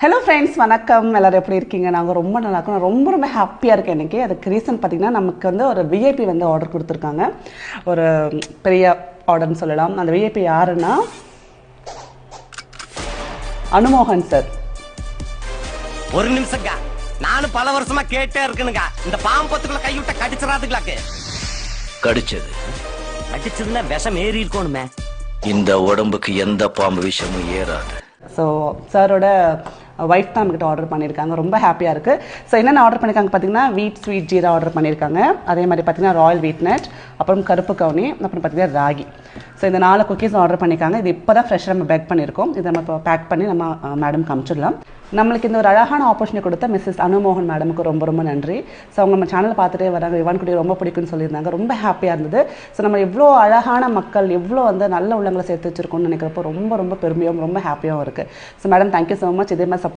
Hello friends, வணக்கம். எல்லோரும் எப்படி இருக்கீங்க? நாங்கள் ரொம்ப நல்லா இருக்கோம். ரொம்ப ஹாப்பியாக இருக்கேன் இன்றைக்கி. அதுக்கு ரீசன் பார்த்திங்கன்னா, நமக்கு வந்து ஒரு விஐபி வந்து ஆர்டர் கொடுத்துருக்காங்க. ஒரு பெரிய ஆர்டர்னு சொல்லலாம். அந்த விஐபி யாருன்னா அனுமோகன் சார். ஒரு நிமிஷங்க, நானும் பல வருஷமா கேட்டே இருக்கணுங்க. இந்த பாம்பத்துக்குள்ள கைவிட்ட கடிச்சிடாதுங்களாக்கு. கடிச்சதுன்னா விஷம் ஏறி இருக்கணுமே. இந்த உடம்புக்கு எந்த பாம்பு விஷமும் ஏறாது. ஸோ சாரோட ஒய்ஃப் தான் நம்மகிட்ட ஆர்டர் பண்ணியிருக்காங்க. ரொம்ப ஹாப்பியாக இருக்குது. ஸோ என்னென்ன ஆர்டர் பண்ணியிருக்காங்க பார்த்தீங்கன்னா, வீட் ஸ்வீட் ஜீரா ஆர்டர் பண்ணியிருக்காங்க. அதே மாதிரி பார்த்தீங்கன்னா ராயல் வீட் நட், அப்புறம் கருப்பு கவுனி, அப்புறம் பார்த்தீங்கன்னா ராகி. ஸோ இந்த 4 குக்கீஸ் ஆர்டர் பண்ணியிருக்காங்க. இது இப்போ தான் ஃப்ரெஷ்ஷாக நம்ம பேக் பண்ணியிருக்கோம். இதை நம்ம இப்போ பேக் பண்ணி நம்ம மேடம்க்கு அனுப்பிச்சிடலாம். நம்மளுக்கு இந்த ஒரு அழகான ஆப்பர்ச்சுனிட்டி கொடுத்த மிஸ்ஸஸ் அனுமோகன் மேடமுக்கு ரொம்ப நன்றி. ஸோ அவங்க நம்ம சேனல் பார்த்துட்டே வராங்க. இவான் குட்டி ரொம்ப பிடிக்கும்னு சொல்லியிருந்தாங்க. ரொம்ப ஹாப்பியாக இருந்தது. ஸோ நம்ம எவ்வளோ அழகான மக்கள், எவ்வளோ வந்து நல்ல உள்ளங்களை சேர்த்து வச்சிருக்கோம்னு நினைக்கிறப்போ ரொம்ப பெருமையாகவும் ரொம்ப ஹாப்பியாகவும் இருக்குது. So madam, thank you so much. இதே மாதிரி